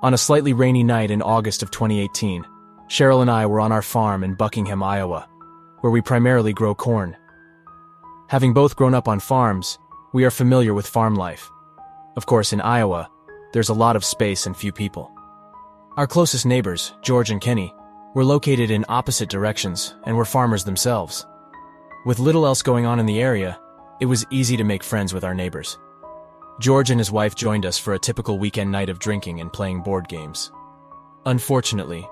On a slightly rainy night in August of 2018, Cheryl and I were on our farm in Buckingham, Iowa, where we primarily grow corn. Having both grown up on farms, we are familiar with farm life. Of course, in Iowa, there's a lot of space and few people. Our closest neighbors, George and Kenny, were located in opposite directions and were farmers themselves. With little else going on in the area, it was easy to make friends with our neighbors. George and his wife joined us for a typical weekend night of drinking and playing board games. Unfortunately,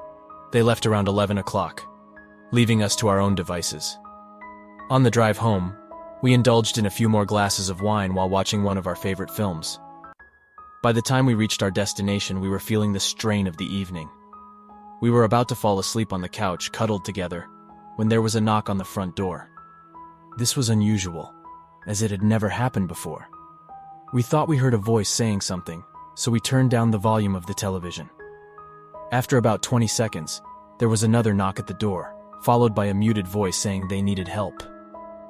they left around 11 o'clock, leaving us to our own devices. On the drive home, we indulged in a few more glasses of wine while watching one of our favorite films. By the time we reached our destination, we were feeling the strain of the evening. We were about to fall asleep on the couch, cuddled together, when there was a knock on the front door. This was unusual, as it had never happened before. We thought we heard a voice saying something, so we turned down the volume of the television. After about 20 seconds, there was another knock at the door, followed by a muted voice saying they needed help.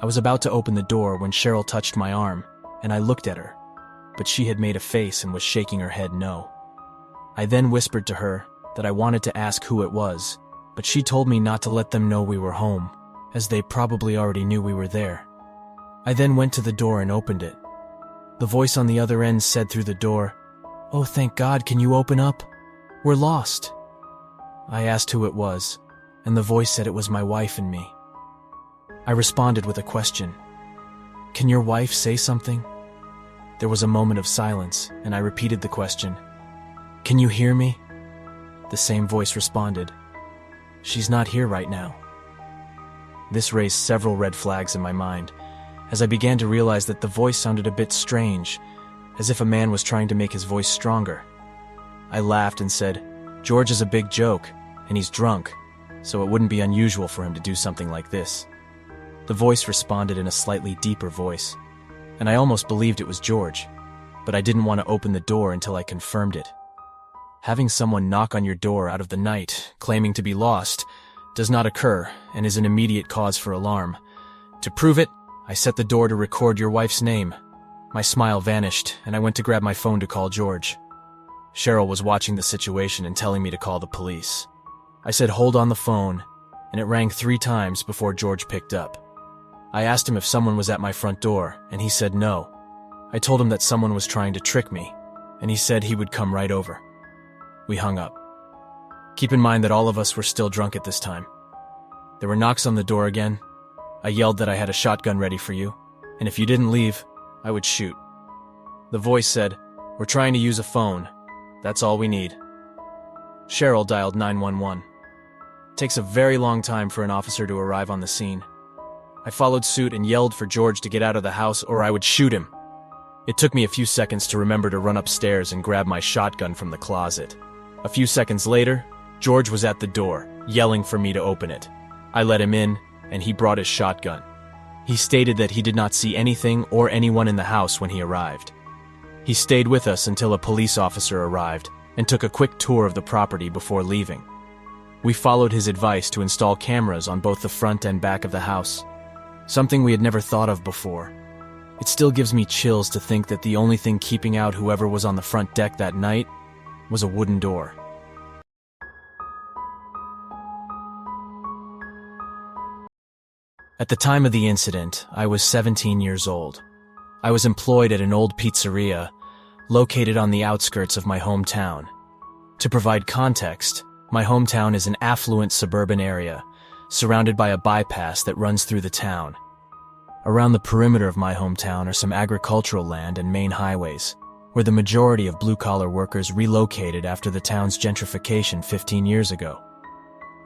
I was about to open the door when Cheryl touched my arm, and I looked at her, but she had made a face and was shaking her head no. I then whispered to her that I wanted to ask who it was, but she told me not to let them know we were home, as they probably already knew we were there. I then went to the door and opened it. The voice on the other end said through the door, "Oh, thank God, can you open up? We're lost." I asked who it was, and the voice said it was my wife and me. I responded with a question. "Can your wife say something?" There was a moment of silence, and I repeated the question. "Can you hear me?" The same voice responded, "She's not here right now." This raised several red flags in my mind, as I began to realize that the voice sounded a bit strange, as if a man was trying to make his voice stronger. I laughed and said, "George is a big joke, and he's drunk, so it wouldn't be unusual for him to do something like this." The voice responded in a slightly deeper voice, and I almost believed it was George, but I didn't want to open the door until I confirmed it. Having someone knock on your door out of the night, claiming to be lost, does not occur and is an immediate cause for alarm. To prove it, I set the door to record your wife's name. My smile vanished, and I went to grab my phone to call George. Cheryl was watching the situation and telling me to call the police. I said hold on the phone, and it rang 3 times before George picked up. I asked him if someone was at my front door, and he said no. I told him that someone was trying to trick me, and he said he would come right over. We hung up. Keep in mind that all of us were still drunk at this time. There were knocks on the door again. I yelled that I had a shotgun ready for you, and if you didn't leave, I would shoot. The voice said, "We're trying to use a phone. That's all we need." Cheryl dialed 911. It takes a very long time for an officer to arrive on the scene. I followed suit and yelled for George to get out of the house or I would shoot him. It took me a few seconds to remember to run upstairs and grab my shotgun from the closet. A few seconds later, George was at the door, yelling for me to open it. I let him in, and he brought his shotgun. He stated that he did not see anything or anyone in the house when he arrived. He stayed with us until a police officer arrived and took a quick tour of the property before leaving. We followed his advice to install cameras on both the front and back of the house, something we had never thought of before. It still gives me chills to think that the only thing keeping out whoever was on the front deck that night was a wooden door. At the time of the incident, I was 17 years old. I was employed at an old pizzeria located on the outskirts of my hometown. To provide context, my hometown is an affluent suburban area, surrounded by a bypass that runs through the town. Around the perimeter of my hometown are some agricultural land and main highways, where the majority of blue-collar workers relocated after the town's gentrification 15 years ago.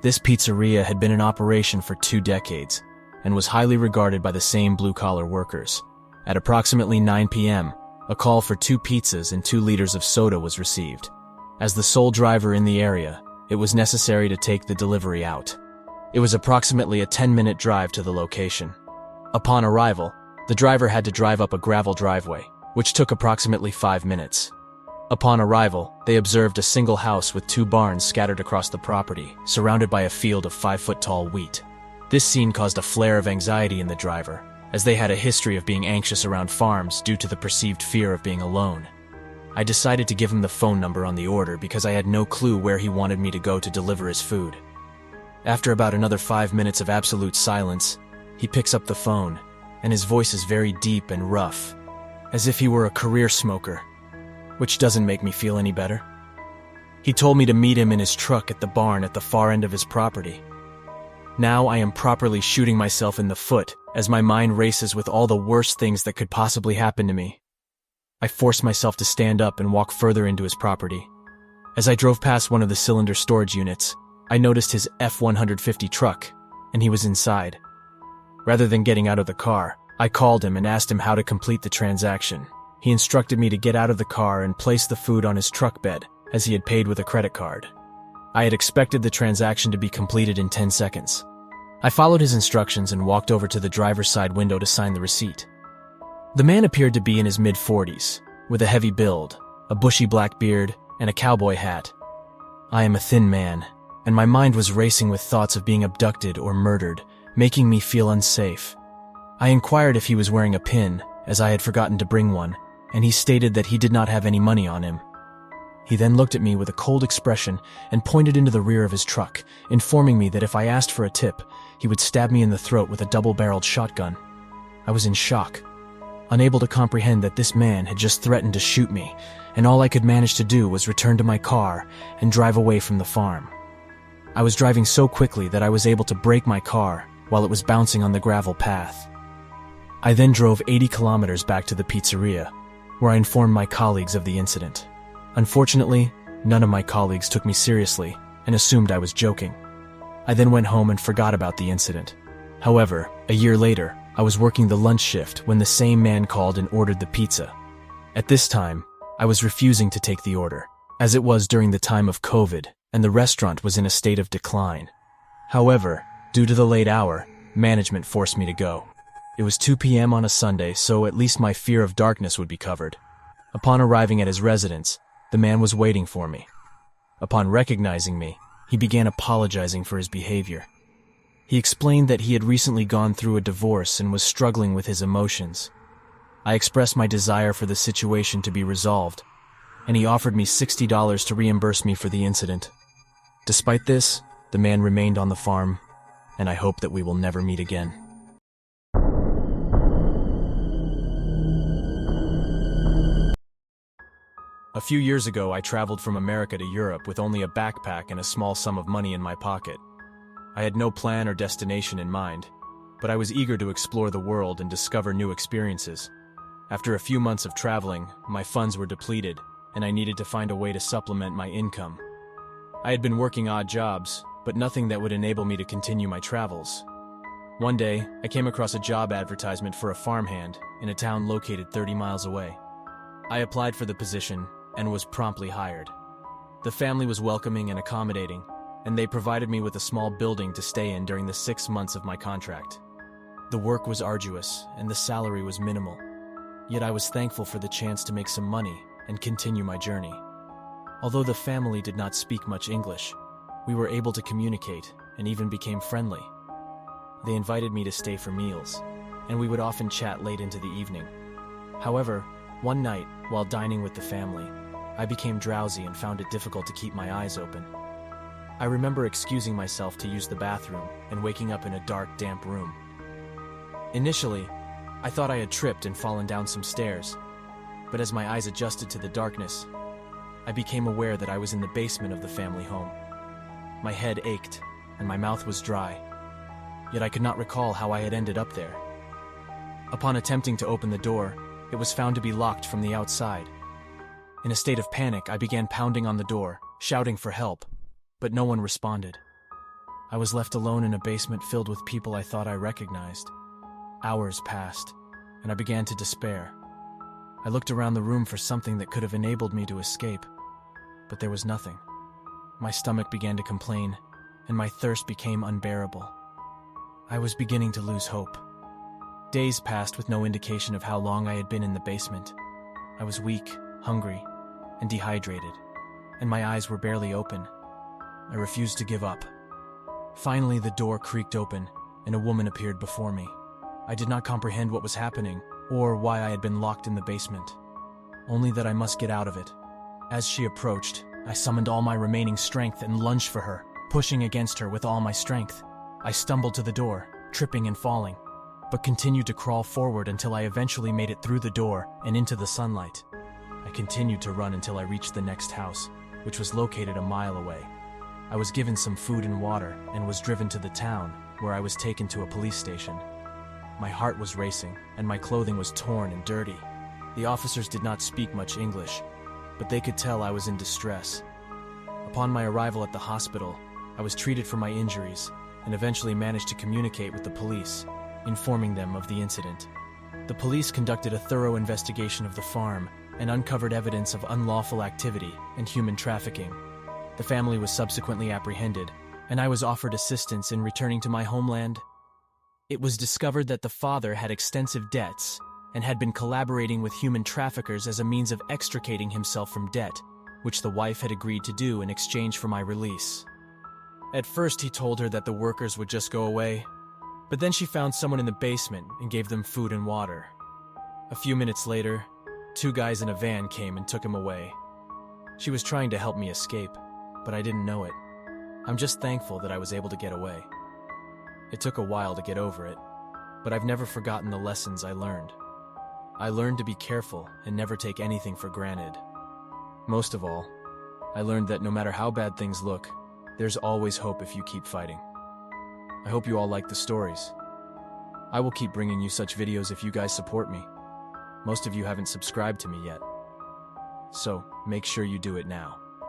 This pizzeria had been in operation for 2 decades, and was highly regarded by the same blue-collar workers. At approximately 9 p.m., a call for 2 pizzas and 2 liters of soda was received. As the sole driver in the area, it was necessary to take the delivery out. It was approximately a 10-minute drive to the location. Upon arrival, the driver had to drive up a gravel driveway, which took approximately 5 minutes. Upon arrival, they observed a single house with 2 barns scattered across the property, surrounded by a field of 5-foot-tall wheat. This scene caused a flare of anxiety in the driver, as they had a history of being anxious around farms due to the perceived fear of being alone. I decided to give him the phone number on the order because I had no clue where he wanted me to go to deliver his food. After about another 5 minutes of absolute silence, he picks up the phone, and his voice is very deep and rough, as if he were a career smoker, which doesn't make me feel any better. He told me to meet him in his truck at the barn at the far end of his property. Now I am properly shooting myself in the foot as my mind races with all the worst things that could possibly happen to me. I forced myself to stand up and walk further into his property. As I drove past one of the cylinder storage units, I noticed his F-150 truck, and he was inside. Rather than getting out of the car, I called him and asked him how to complete the transaction. He instructed me to get out of the car and place the food on his truck bed, as he had paid with a credit card. I had expected the transaction to be completed in 10 seconds. I followed his instructions and walked over to the driver's side window to sign the receipt. The man appeared to be in his mid-40s, with a heavy build, a bushy black beard, and a cowboy hat. I am a thin man, and my mind was racing with thoughts of being abducted or murdered, making me feel unsafe. I inquired if he was wearing a pin, as I had forgotten to bring one, and he stated that he did not have any money on him. He then looked at me with a cold expression and pointed into the rear of his truck, informing me that if I asked for a tip, he would stab me in the throat with a double-barreled shotgun. I was in shock, unable to comprehend that this man had just threatened to shoot me, and all I could manage to do was return to my car and drive away from the farm. I was driving so quickly that I was able to brake my car while it was bouncing on the gravel path. I then drove 80 kilometers back to the pizzeria, where I informed my colleagues of the incident. Unfortunately, none of my colleagues took me seriously and assumed I was joking. I then went home and forgot about the incident. However, a year later, I was working the lunch shift when the same man called and ordered the pizza. At this time, I was refusing to take the order, as it was during the time of COVID and the restaurant was in a state of decline. However, due to the late hour, management forced me to go. It was 2 p.m. on a Sunday, so at least my fear of darkness would be covered. Upon arriving at his residence, the man was waiting for me. Upon recognizing me, he began apologizing for his behavior. He explained that he had recently gone through a divorce and was struggling with his emotions. I expressed my desire for the situation to be resolved, and he offered me $60 to reimburse me for the incident. Despite this, the man remained on the farm, and I hope that we will never meet again. A few years ago, I traveled from America to Europe with only a backpack and a small sum of money in my pocket. I had no plan or destination in mind, but I was eager to explore the world and discover new experiences. After a few months of traveling, my funds were depleted, and I needed to find a way to supplement my income. I had been working odd jobs, but nothing that would enable me to continue my travels. One day, I came across a job advertisement for a farmhand in a town located 30 miles away. I applied for the position and was promptly hired. The family was welcoming and accommodating, and they provided me with a small building to stay in during the 6 months of my contract. The work was arduous, and the salary was minimal. Yet I was thankful for the chance to make some money and continue my journey. Although the family did not speak much English, we were able to communicate and even became friendly. They invited me to stay for meals, and we would often chat late into the evening. However, one night, while dining with the family, I became drowsy and found it difficult to keep my eyes open. I remember excusing myself to use the bathroom and waking up in a dark, damp room. Initially, I thought I had tripped and fallen down some stairs, but as my eyes adjusted to the darkness, I became aware that I was in the basement of the family home. My head ached, and my mouth was dry, yet I could not recall how I had ended up there. Upon attempting to open the door, it was found to be locked from the outside. In a state of panic, I began pounding on the door, shouting for help, but no one responded. I was left alone in a basement filled with people I thought I recognized. Hours passed, and I began to despair. I looked around the room for something that could have enabled me to escape, but there was nothing. My stomach began to complain, and my thirst became unbearable. I was beginning to lose hope. Days passed with no indication of how long I had been in the basement. I was weak, hungry, and dehydrated, and my eyes were barely open. I refused to give up. Finally, the door creaked open, and a woman appeared before me. I did not comprehend what was happening, or why I had been locked in the basement. only that I must get out of it. As she approached, I summoned all my remaining strength and lunged for her, pushing against her with all my strength. I stumbled to the door, tripping and falling, but continued to crawl forward until I eventually made it through the door and into the sunlight. I continued to run until I reached the next house, which was located a mile away. I was given some food and water and was driven to the town, where I was taken to a police station. My heart was racing, and my clothing was torn and dirty. The officers did not speak much English, but they could tell I was in distress. Upon my arrival at the hospital, I was treated for my injuries and eventually managed to communicate with the police, informing them of the incident. The police conducted a thorough investigation of the farm and uncovered evidence of unlawful activity and human trafficking. The family was subsequently apprehended, and I was offered assistance in returning to my homeland. It was discovered that the father had extensive debts and had been collaborating with human traffickers as a means of extricating himself from debt, which the wife had agreed to do in exchange for my release. At first, he told her that the workers would just go away, but then she found someone in the basement and gave them food and water. A few minutes later, 2 guys in a van came and took him away. She was trying to help me escape, but I didn't know it. I'm just thankful that I was able to get away. It took a while to get over it, but I've never forgotten the lessons I learned. I learned to be careful and never take anything for granted. Most of all, I learned that no matter how bad things look, there's always hope if you keep fighting. I hope you all like the stories. I will keep bringing you such videos if you guys support me. Most of you haven't subscribed to me yet, so make sure you do it now.